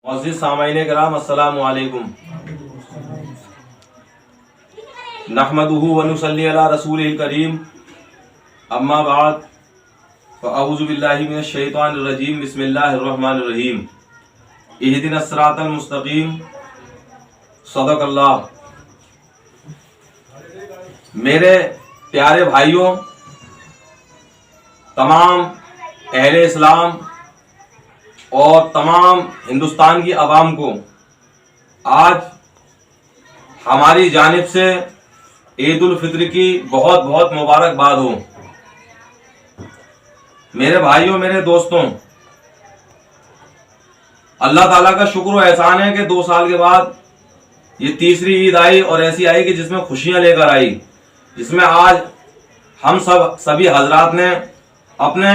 معزز سامعین کرام السلام علیکم نحمدہ ونصلی علی رسولہ الکریم اما بعد فاعوذ باللہ من الشیطان الرجیم بسم اللہ الرحمن الرحیم اہدنا الصراط المستقیم صدق اللہ۔ میرے پیارے بھائیوں، تمام اہل اسلام اور تمام ہندوستان کی عوام کو آج ہماری جانب سے عید الفطر کی بہت بہت مبارکباد ہو۔ میرے بھائیوں، میرے دوستوں، اللہ تعالیٰ کا شکر و احسان ہے کہ 2 سال کے بعد یہ تیسری عید آئی اور ایسی آئی کہ جس میں خوشیاں لے کر آئی، جس میں آج ہم سبھی حضرات نے اپنے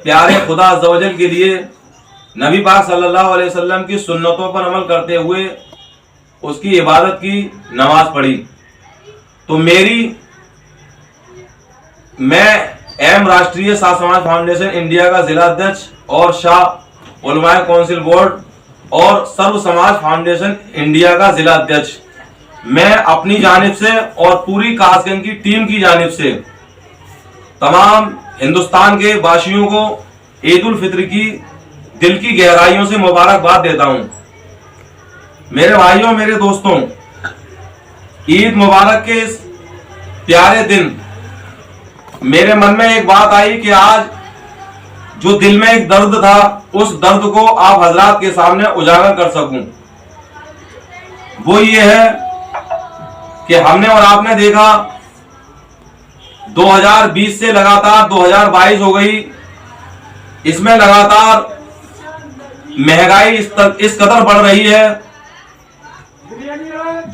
پیارے خدا عز و جل کے لیے نبی پاک صلی اللہ علیہ وسلم کی سنتوں پر عمل کرتے ہوئے اس کی عبادت کی نماز پڑھی۔ تو میں ایم راشٹریہ ساتھ سماج فاؤنڈیشن انڈیا کا ضلع ادھیکش اور شاہ علماء کونسل بورڈ اور سرو سماج فاؤنڈیشن انڈیا کا ضلع ادھیکش، میں اپنی جانب سے اور پوری کاس گنج کی ٹیم کی جانب سے تمام ہندوستان کے باشیوں کو عید الفطر کی دل کی گہرائیوں سے مبارکباد دیتا ہوں۔ میرے بھائیوں، میرے دوستوں، عید مبارک کے اس پیارے دن میرے من میں ایک بات آئی کہ آج جو دل میں ایک درد تھا اس درد کو آپ حضرات کے سامنے اجاگر کر سکوں۔ وہ یہ ہے کہ ہم نے اور آپ نے دیکھا 2020 سے لگاتار 2022 ہو گئی، اس میں لگاتار مہنگائی اس قدر بڑھ رہی ہے۔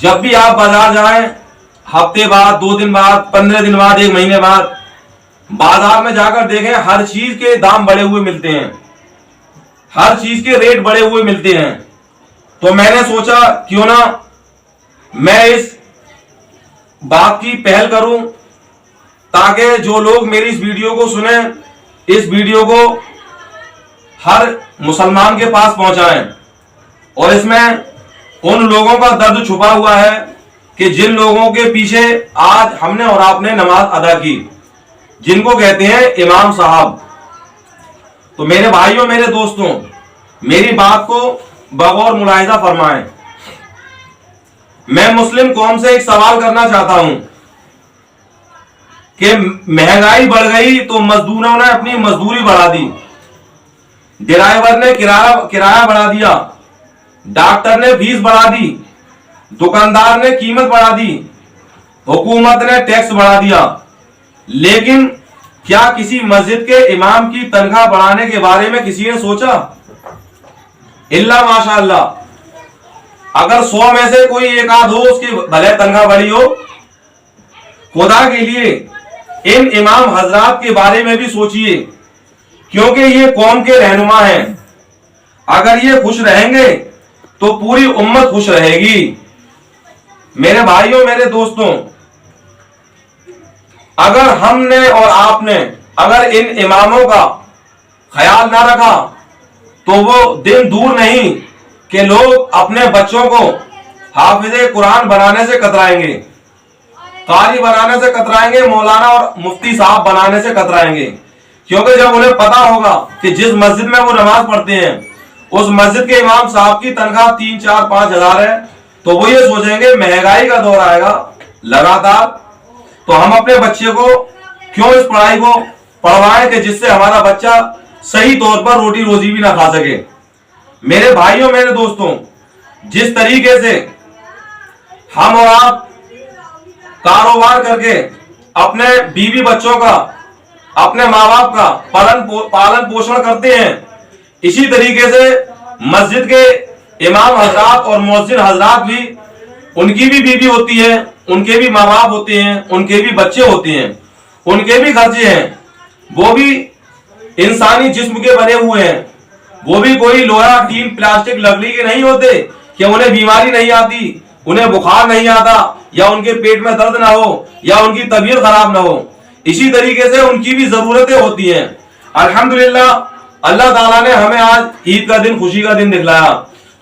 جب بھی آپ بازار جائیں، ہفتے بعد، 2 دن بعد، 15 دن بعد، 1 مہینے بعد بازار میں جا کر دیکھیں، ہر چیز کے دام بڑھے ہوئے ملتے ہیں، ہر چیز کے ریٹ بڑھے ہوئے ملتے ہیں۔ تو میں نے سوچا کیوں نہ میں اس بات کی پہل کروں تاکہ جو لوگ میری اس ویڈیو کو سنیں، اس ویڈیو کو ہر مسلمان کے پاس پہنچائیں، اور اس میں ان لوگوں کا درد چھپا ہوا ہے کہ جن لوگوں کے پیچھے آج ہم نے اور آپ نے نماز ادا کی، جن کو کہتے ہیں امام صاحب۔ تو میرے بھائیوں، میرے دوستوں، میری بات کو بغور ملاحظہ فرمائیں۔ میں مسلم قوم سے ایک سوال کرنا چاہتا ہوں کہ مہنگائی بڑھ گئی تو مزدوروں نے اپنی مزدوری بڑھا دی، ڈرائیور نے کرایہ بڑھا دیا، ڈاکٹر نے فیس بڑھا دی، دکاندار نے قیمت بڑھا دی، حکومت نے ٹیکس بڑھا دیا، لیکن کیا کسی مسجد کے امام کی تنخواہ بڑھانے کے بارے میں کسی نے سوچا؟ الا ماشاء اللہ، اگر 100 میں سے کوئی ایک آدھ ہو اس کی بھلے تنخواہ بڑھی ہو، خدا کے لیے ان امام حضرات کے بارے میں بھی سوچئے، کیونکہ یہ قوم کے رہنما ہیں۔ اگر یہ خوش رہیں گے تو پوری امت خوش رہے گی۔ میرے بھائیوں، میرے دوستوں، اگر ہم نے اور آپ نے اگر ان اماموں کا خیال نہ رکھا تو وہ دن دور نہیں کہ لوگ اپنے بچوں کو حافظ قرآن بنانے سے کترائیں گے، قاری بنانے سے کترائیں گے، مولانا اور مفتی صاحب بنانے سے کترائیں گے، کیونکہ جب انہیں پتا ہوگا کہ جس مسجد میں وہ نماز پڑھتے ہیں اس مسجد کے امام صاحب کی تنخواہ 3، 4، 5 ہزار ہے، تو وہ یہ سوچیں گے مہنگائی کا دور آئے گا لگاتار، تو ہم اپنے بچے کو کیوں اس پڑھائی کو پڑھوائیں کہ جس سے ہمارا بچہ صحیح طور پر روٹی روزی بھی نہ کھا سکے۔ میرے بھائیوں، میرے دوستوں، جس طریقے سے ہم اور آپ کاروبار کر کے اپنے بیوی بچوں کا، اپنے ماں باپ کا پالن پوشن کرتے ہیں، اسی طریقے سے مسجد کے امام حضرات اور مؤذن حضرات بھی، ان کی بھی بیوی ہوتی ہے، ان کے بھی ماں باپ ہوتے ہیں، ان کے بھی بچے ہوتے ہیں، ان کے بھی خرچے ہیں، وہ بھی انسانی جسم کے بنے ہوئے ہیں، وہ بھی کوئی لوہا، ٹین، پلاسٹک، لکڑی کے نہیں ہوتے کہ انہیں بیماری نہیں آتی، انہیں بخار نہیں آتا، یا ان کے پیٹ میں درد نہ ہو، یا ان کی طبیعت خراب نہ ہو۔ اسی طریقے سے ان کی بھی ضرورتیں ہوتی ہیں۔ الحمدللہ اللہ تعالیٰ نے ہمیں آج عید کا دن، خوشی کا دن دکھلایا،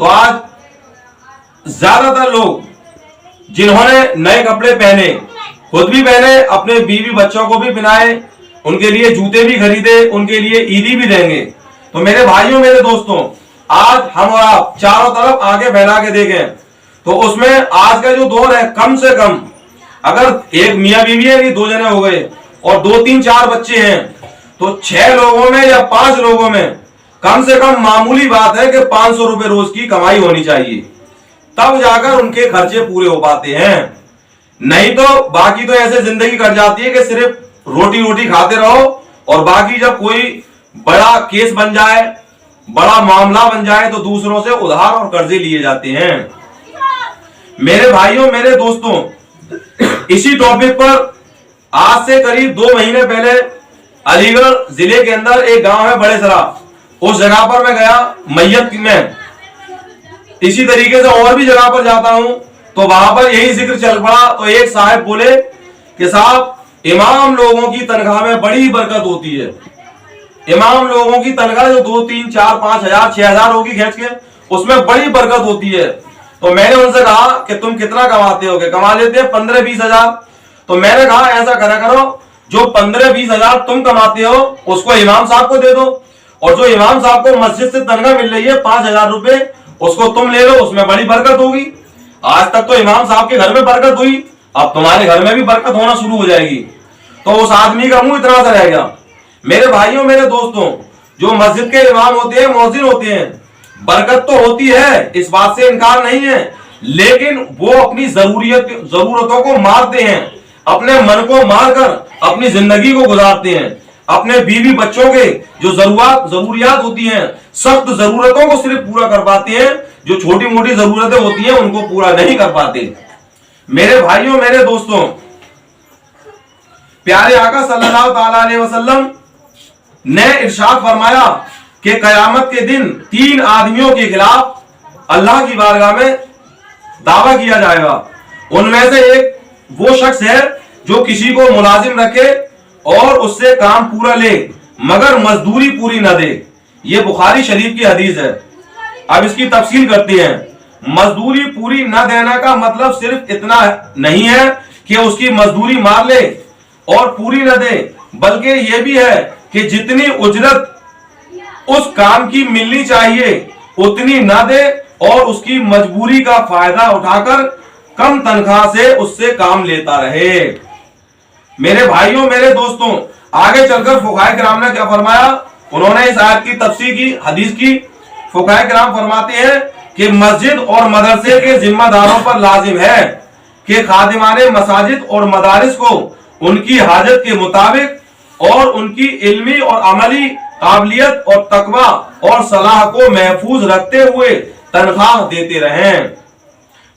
तो आज ज्यादातर लोग जिन्होंने नए कपड़े पहने, खुद भी पहने, अपने बीवी बच्चों को भी पहनाए, उनके लिए जूते भी खरीदे, उनके लिए ईदी भी देंगे। तो मेरे भाइयों, मेरे दोस्तों, आज हम और आप चारों तरफ आगे फैला के देखें तो उसमें आज का जो दौर है, कम से कम अगर एक मियाँ बीवी है, नहीं 2 जने हो गए और 2, 3, 4 बच्चे हैं, तो 6 लोगों में या 5 लोगों में कम से कम मामूली बात है कि 500 रुपए रोज की कमाई होनी चाहिए, तब जाकर उनके खर्चे पूरे हो पाते हैं। नहीं तो बाकी तो ऐसे जिंदगी कट जाती है कि सिर्फ रोटी रोटी खाते रहो, और बाकी जब कोई बड़ा केस बन जाए, बड़ा मामला बन जाए, तो दूसरों से उधार और कर्जे लिए जाते हैं। मेरे भाइयों, मेरे दोस्तों, इसी टॉपिक पर आज से करीब 2 महीने पहले अलीगढ़ जिले के अंदर एक गांव है बड़ेसरा, उस जगह पर मैं गया मैयत में। इसी तरीके से और भी जगह पर जाता हूं तो वहां पर यही जिक्र चल पड़ा। तो एक साहब बोले कि साहब, इमाम लोगों की तनख्वाह में बड़ी बरकत होती है। इमाम लोगों की तनख्वाह जो 2, 3, 4, 5 हजार 6 हजार होगी खींच के, उसमें बड़ी बरकत होती है। तो मैंने उनसे कहा कि तुम कितना कमाते होगे? कमा लेते हैं 15-20 हजार। तो मैंने कहा ऐसा करा करो, जो 15-20 हजार तुम कमाते हो उसको इमाम साहब को दे दो, और जो इमाम साहब को मस्जिद से तनख्वाह मिल रही है 5,000 रुपए, उसको तुम ले लो, उसमें बड़ी बरकत होगी। आज तक तो इमाम साहब के घर में बरकत हुई, अब तुम्हारे घर में भी बरकत होना शुरू हो जाएगी। तो उस आदमी का मुंह इतना सा रह गया। मेरे भाइयों, मेरे दोस्तों, जो मस्जिद के इमाम होते हैं, मौजिन होते हैं, बरकत तो होती है, इस बात से इनकार नहीं है, लेकिन वो अपनी जरूरतों को मारते हैं, अपने मन को मारकर अपनी जिंदगी को गुजारते हैं। अपने बीवी बच्चों के जो जरूरियात होती हैं, सख्त जरूरतों को सिर्फ पूरा कर पाते हैं, जो छोटी मोटी जरूरतें होती हैं उनको पूरा नहीं कर पाते। मेरे भाइयों, मेरे दोस्तों, प्यारे आका सल्लल्लाहु ताला अलैहि वसल्लम ने इरशाद फरमाया कि कयामत के दिन 3 आदमियों के खिलाफ अल्लाह की बारगाह में दावा किया जाएगा। उनमें से एक वो शख्स है जो किसी को मुलाजिम रखे और उससे काम पूरा ले मगर मजदूरी पूरी न दे। ये बुखारी शरीफ की हदीस है। अब इसकी तफसील करते हैं। मजदूरी पूरी न देने का मतलब सिर्फ इतना नहीं है कि उसकी मजदूरी मार ले और पूरी न दे, बल्कि यह भी है कि जितनी उजरत उस काम की मिलनी चाहिए उतनी न दे और उसकी मजबूरी का फायदा उठाकर कम तनख्वाह से उससे काम लेता रहे। मेरे भाइयों, मेरे दोस्तों, आगे चलकर फुकाहे किराम ने क्या फरमाया? उन्होंने इस आयत की तफसीर की, हदीस की। फुकाहे किराम फरमाते हैं कि मस्जिद और मदरसे के जिम्मेदारों पर लाजिम है कि खादिमाने मसाजिद और मदारिस को उनकी हाजत के मुताबिक और उनकी इल्मी और अमली काबिलियत और तकवा और सलाह को महफूज रखते हुए तनख्वाह देते रहें।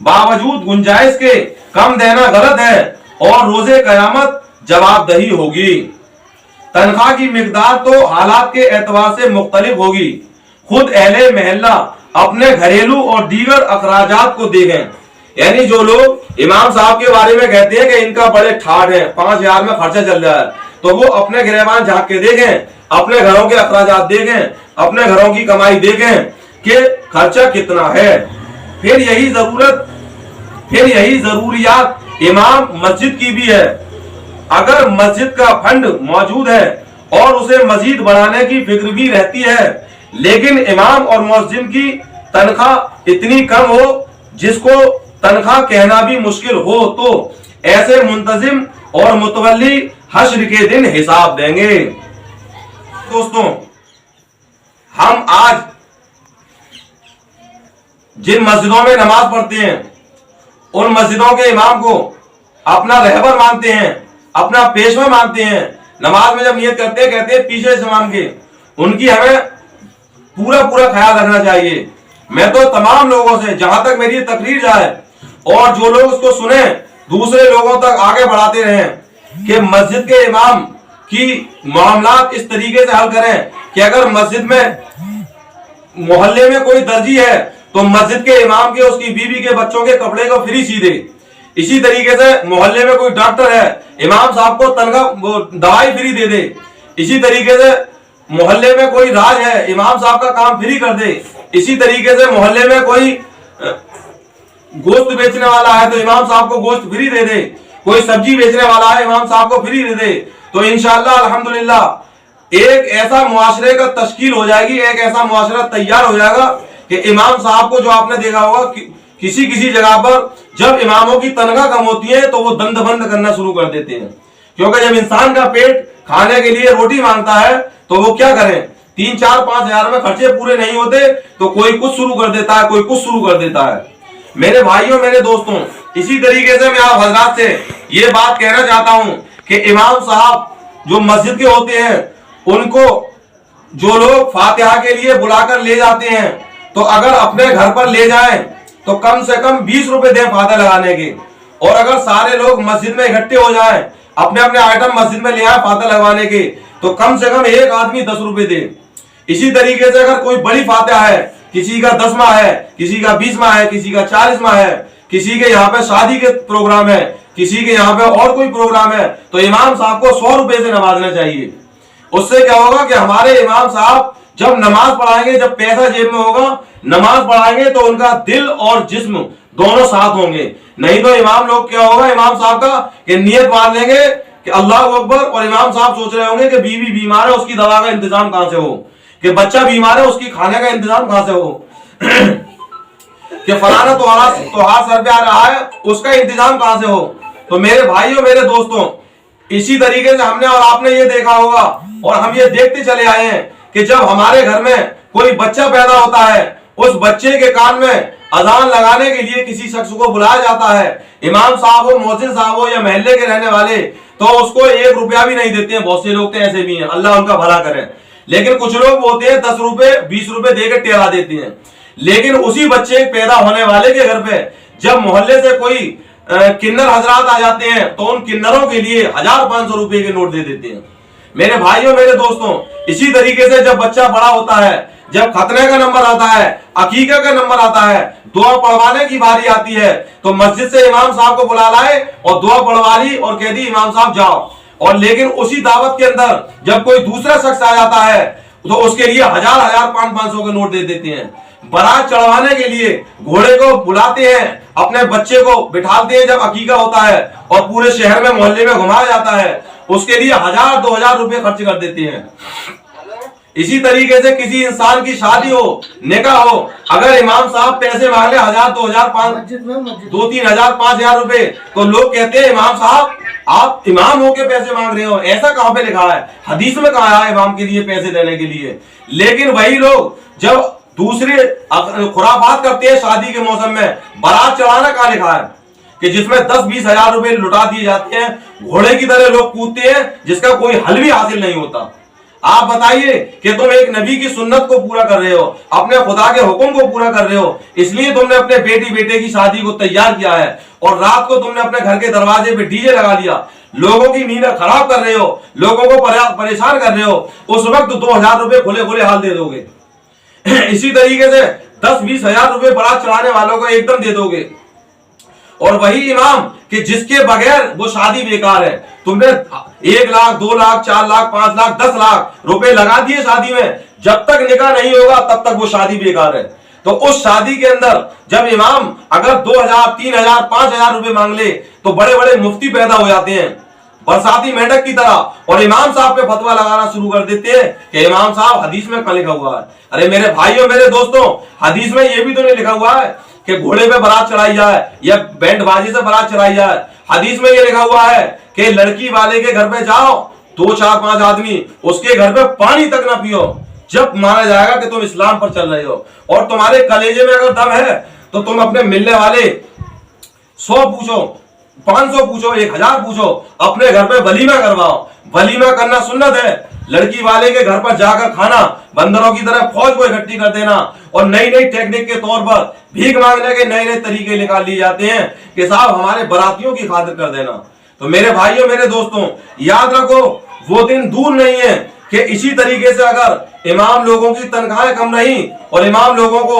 बावजूद गुंजाइश के कम देना गलत है और रोजे कयामत जवाबदही होगी। तनख्वाह की मिकदार तो हालात के एतबार से मुख्तलिफ होगी। खुद अहले महल्ला अपने घरेलू और दीगर अखराजात को देखें। यानी जो लोग इमाम साहब के बारे में कहते हैं कि इनका बड़े ठाठ है, 5,000 में खर्चा चल रहा है, तो वो अपने गिरबान झांक के देखें, अपने घरों के अखराजात देखें, अपने घरों की कमाई देखें कि खर्चा कितना है। फिर यही जरूरियात इमाम मस्जिद की भी है। अगर मस्जिद का फंड मौजूद है और उसे मजीद बढ़ाने की फिक्र भी रहती है, लेकिन इमाम और मुअज्जिन की तनख्वाह इतनी कम हो जिसको तनख्वाह कहना भी मुश्किल हो, तो ऐसे मुंतजिम और मुतवल्ली हश्र के दिन हिसाब देंगे। दोस्तों, हम आज जिन मस्जिदों में नमाज पढ़ते हैं उन मस्जिदों के इमाम को अपना रहबर मानते हैं, अपना पेशवा मानते हैं। नमाज में जब नियत करते हैं कहते हैं पीछे से इमाम के, उनकी हमें पूरा ख्याल रखना चाहिए। मैं तो तमाम लोगों से, जहां तक मेरी तकरीर जाए और जो लोग उसको सुने, दूसरे लोगों तक आगे बढ़ाते रहें कि मस्जिद के इमाम की मामलात इस तरीके से हल करें कि अगर मस्जिद में मोहल्ले में कोई दर्जी है तो मस्जिद के इमाम के उसकी बीवी के बच्चों के कपड़े को फ्री सी दे। इसी तरीके से मोहल्ले में कोई डॉक्टर है, इमाम साहब को तनख्वाह दवाई फ्री दे दे। इसी तरीके से मोहल्ले में कोई राज है, इमाम साहब का काम फ्री कर दे। इसी तरीके से मोहल्ले में कोई गोश्त बेचने वाला है तो इमाम साहब को गोश्त फ्री दे दे, कोई सब्जी बेचने वाला है इमाम साहब को फ्री दे दे, तो इंशाअल्लाह अल्हम्दुलिल्लाह एक ऐसा मुआशरे का तश्कील हो जाएगी, एक ऐसा मुआशरा तैयार हो जाएगा कि इमाम साहब को, जो आपने देखा होगा किसी किसी जगह पर जब इमामों की तनख्वाह कम होती है तो वो दंड बंद करना शुरू कर देते हैं, क्योंकि जब इंसान का पेट खाने के लिए रोटी मांगता है तो वो क्या करें, 3, 4, 5 हजार में खर्चे पूरे नहीं होते तो कोई कुछ शुरू कर देता है, कोई कुछ शुरू कर देता है। मेरे भाइयों, मेरे दोस्तों, इसी तरीके से मैं आप हजरात से ये बात कहना चाहता हूं कि इमाम साहब जो मस्जिद के होते हैं उनको जो लोग फातिहा के लिए बुलाकर ले जाते हैं तो अगर अपने घर पर ले जाएं तो कम से कम 20 रुपए दें फातिहा लगाने के, और अगर सारे लोग मस्जिद में इकट्ठे हो जाएं, अपने अपने आइटम मस्जिद में ले आए फातिहा लगवाने के, तो कम से कम एक आदमी 10 रुपए दे। इसी तरीके से अगर कोई बड़ी फातिहा है, किसी का 10वां है, किसी का 20वां है, किसी का 40वां है, किसी के यहाँ पे शादी के प्रोग्राम है, किसी के यहाँ पे और कोई प्रोग्राम है, तो इमाम साहब को 100 रुपए से नवाजना चाहिए। उससे क्या होगा कि हमारे इमाम साहब जब नमाज पढ़ाएंगे, जब पैसा जेब में होगा, नमाज पढ़ाएंगे तो उनका दिल और जिस्म दोनों साथ होंगे। नहीं तो इमाम लोग क्या होगा इमाम साहब का कि नियत मान लेंगे कि अल्लाह अकबर, और इमाम साहब सोच रहे होंगे कि बीवी बीमार है उसकी दवा का इंतजाम कहां से हो, कि बच्चा बीमार है उसकी खाने का इंतजाम कहां से हो, कि फलाना त्योहार सर पे आ रहा है उसका इंतजाम कहां से हो। तो मेरे भाइयों, मेरे दोस्तों, इसी तरीके से हमने और आपने ये देखा होगा और हम ये देखते चले आए हैं कि जब हमारे घर में कोई बच्चा पैदा होता है, उस बच्चे के कान में अजान लगाने के लिए किसी शख्स को बुलाया जाता है, इमाम साहब हो, मोहसिन साहब हो या मोहल्ले के रहने वाले, तो उसको 1 रुपया भी नहीं देते हैं। बहुत से लोग तो ऐसे भी हैं, अल्लाह उनका भला करे। लेकिन कुछ लोग होते हैं 10 रुपए 20 रुपए देकर टेरा देते हैं। लेकिन उसी बच्चे पैदा होने वाले के घर पे जब मोहल्ले से कोई किन्नर हजरात आ जाते हैं तो उन किन्नरों के लिए 1000-500 रुपए के नोट दे देते हैं। मेरे भाइयों, मेरे दोस्तों, इसी तरीके से जब बच्चा बड़ा होता है, जब खतने का नंबर आता है, अकीका का नंबर आता है, दुआ पढ़वाने की बारी आती है, तो मस्जिद से इमाम साहब को बुला लाए और दुआ पढ़वा ली और कह दी इमाम साहब जाओ। और लेकिन उसी दावत के अंदर जब कोई दूसरा शख्स आ जाता है तो उसके लिए 1000, 500 के नोट दे देते हैं। बारात चढ़वाने के लिए घोड़े को बुलाते हैं, अपने बच्चे को बिठाते हैं जब अकीका होता है, और पूरे शहर में मोहल्ले में घुमाया जाता है, उसके लिए 1000-2000 रुपए खर्च कर देते हैं। इसी तरीके से किसी इंसान की शादी हो, निकाह हो, अगर इमाम साहब पैसे मांग ले 1000, 2000, 2-3 हजार, 5000 रुपए, तो लोग कहते हैं इमाम साहब आप इमाम हो के पैसे मांग रहे हो। ऐसा कहां पे लिखा है? हदीस में कहा है इमाम के लिए पैसे देने के लिए। लेकिन वही लोग जब दूसरे खुराफात करते हैं शादी के मौसम में, बारात चढ़ाना कहां लिखा है कि जिसमें 10-20 हजार रुपए लुटा दिए जाते हैं, घोड़े की तरह लोग कूदते हैं जिसका कोई हल भी हासिल नहीं होता। आप बताइए कि तुम एक नबी की सुन्नत को पूरा कर रहे हो, अपने खुदा के हुक्म को पूरा कर रहे हो, इसलिए तुमने अपने बेटे की शादी को तैयार किया है और रात को तुमने अपने घर के दरवाजे पे डीजे लगा दिया, लोगों की नींद खराब कर रहे हो, लोगों को परेशान कर रहे हो, उस वक्त 2000 रुपए खुले हाल दे दोगे। इसी तरीके से 10-20 हजार रुपए बारात चढ़ाने वालों को एकदम दे दोगे। और वही इमाम कि जिसके बगैर वो शादी बेकार है, तुमने 1 लाख, 2 लाख, 4 लाख, 5 लाख, 10 लाख रुपए लगा दिए शादी में, जब तक निकाह नहीं होगा तब तक वो शादी बेकार है। तो उस शादी के अंदर जब इमाम अगर 2000, 3000, 5000 रुपए मांग ले तो बड़े बड़े मुफ्ती पैदा हो जाते हैं बरसाती मेंढक की तरह, और इमाम साहब पे फतवा लगाना शुरू कर देते हैं कि इमाम साहब हदीस में क्या लिखा हुआ है। अरे मेरे भाइयों, मेरे दोस्तों, हदीस में ये भी तो नहीं लिखा हुआ है कि घोड़े पे बारात चढ़ाई जाए या बैंड बाजी से बारात चढ़ाई जाए। हदीस में ये लिखा हुआ है कि लड़की वाले के घर पे जाओ, 2, 4, 5 आदमी, उसके घर पे पानी तक ना पियो, जब माना जाएगा कि तुम इस्लाम पर चल रहे हो। और तुम्हारे कलेजे में अगर दम है तो तुम अपने मिलने वाले 100 पूछो, 500 पूछो, 1000 पूछो, अपने घर पे वलीमा करवाओ। वलीमा करना सुन्नत है। लड़की वाले के घर पर जाकर खाना, बंदरों की तरह फौज को इकट्ठी कर देना, और नई नई टेक्निक के तौर पर भीख मांगने के नए नए तरीके निकाल लिए जाते हैं कि साहब हमारे बरातियों की खातिर कर देना। तो मेरे भाइयों, मेरे दोस्तों, याद रखो वो दिन दूर नहीं है कि इसी तरीके से अगर इमाम लोगों की तनख्वाहें कम रही और इमाम लोगों को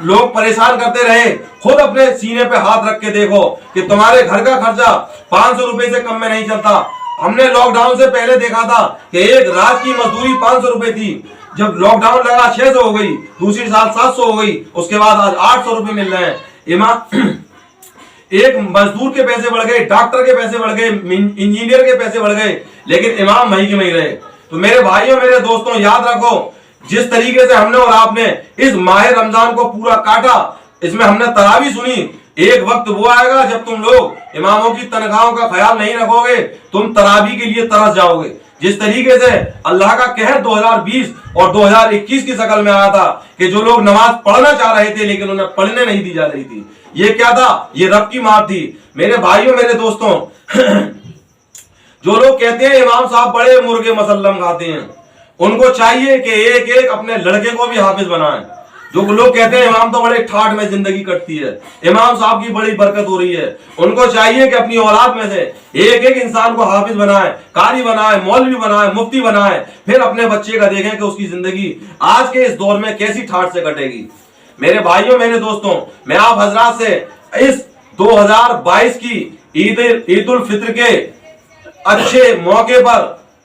लोग परेशान करते रहे, खुद अपने सीने पे हाथ रख के देखो कि तुम्हारे घर का खर्चा 500 रुपए से कम में नहीं चलता। हमने लॉकडाउन से पहले देखा था कि एक रात की मजदूरी 500 रुपए थी, जब लॉकडाउन लगा 600 हो गई, दूसरी साल 700 हो गई, उसके बाद आज 800 रुपए मिल रहे हैं। इमाम एक मजदूर के पैसे बढ़ गए, डॉक्टर के पैसे बढ़ गए, इंजीनियर के पैसे बढ़ गए, लेकिन इमाम वहीं के वहीं रहे। तो मेरे भाइयों मेरे दोस्तों याद रखो, जिस तरीके से हमने और आपने इस माह रमजान को पूरा काटा, इसमें हमने तरावी सुनी, एक वक्त वो आएगा जब तुम लोग इमामों की तनख्वाहों का ख्याल नहीं रखोगे, तुम तरावी के लिए तरस जाओगे। जिस तरीके से अल्लाह का कहर 2020 और 2021 की शक्ल में आया था कि जो लोग नमाज पढ़ना चाह रहे थे लेकिन उन्हें पढ़ने नहीं दी जा रही थी, ये क्या था? ये रब की मार थी। मेरे भाइयों मेरे दोस्तों जो लोग कहते हैं इमाम साहब बड़े मुर्गे मसल्लम खाते हैं, उनको चाहिए कि एक एक अपने लड़के को भी हाफिज बनाएं। जो लोग कहते हैं इमाम तो बड़े ठाठ में जिंदगी कटती है, इमाम साहब की बड़ी बरकत हो रही है, उनको चाहिए कि अपनी औलाद में से एक एक इंसान को हाफिज बनाए, कारी बनाए, मौलवी बनाए, मुफ्ती बनाए, फिर अपने बच्चे का देखें कि उसकी जिंदगी आज के इस दौर में कैसी ठाठ से कटेगी। मेरे भाइयों मेरे दोस्तों, मैं आप हजरात से इस 2022 की ईद उल फित्र के अच्छे मौके पर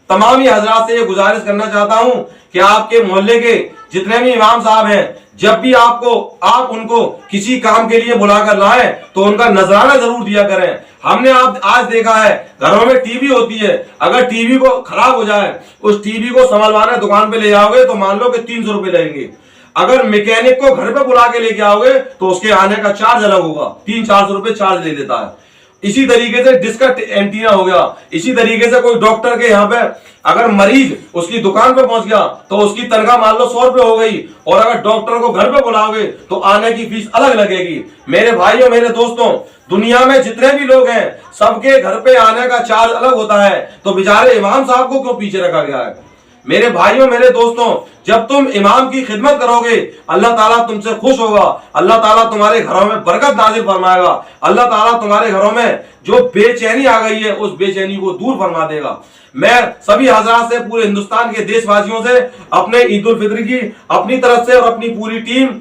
तमाम ही हजरात से ये गुजारिश करना चाहता हूं कि आपके मोहल्ले के जितने भी इमाम साहब हैं, जब भी आप उनको किसी काम के लिए बुलाकर लाएं तो उनका नजराना जरूर दिया करें। हमने आज देखा है घरों में टीवी होती है, अगर टीवी को खराब हो जाए, उस टीवी को संभलवाने दुकान पे ले जाओगे तो मान लो कि 300 रुपए लगेंगे। अगर मैकेनिक को घर पे बुला के लेके आओगे तो उसके आने का चार्ज अलग होगा, 300-400 रुपए चार्ज ले लेता है। इसी तरीके से डिस्क एंटीना हो गया, इसी तरीके से कोई डॉक्टर के यहाँ पे अगर मरीज उसकी दुकान पे पहुंच गया तो उसकी तनख्वाह मान लो 100 रुपए हो गई, और अगर डॉक्टर को घर पे बुलाओगे तो आने की फीस अलग लगेगी। मेरे भाइयों मेरे दोस्तों, दुनिया में जितने भी लोग हैं सबके घर पे आने का चार्ज अलग होता है, तो बेचारे इमाम साहब को क्यों पीछे रखा गया है? मेरे भाइयों मेरे दोस्तों, जब तुम इमाम की खिदमत करोगे अल्लाह ताला तुमसे खुश होगा, अल्लाह ताला तुम्हारे घरों में बरकत नाजिल फरमाएगा, अल्लाह ताला तुम्हारे घरों में जो बेचैनी आ गई है उस बेचैनी को दूर फरमा देगा। मैं सभी हजरात से, पूरे हिंदुस्तान के देशवासियों से अपने ईद उल फित्र की अपनी तरफ से और अपनी पूरी टीम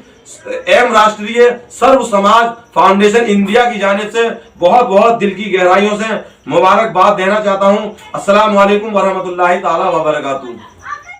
एम राष्ट्रीय सर्व समाज फाउंडेशन इंडिया की जानिब से बहुत बहुत दिल की गहराइयों से मुबारकबाद देना चाहता हूं। अस्सलाम वालेकुम वरहमतुल्लाहि ताला व बरकातुहू।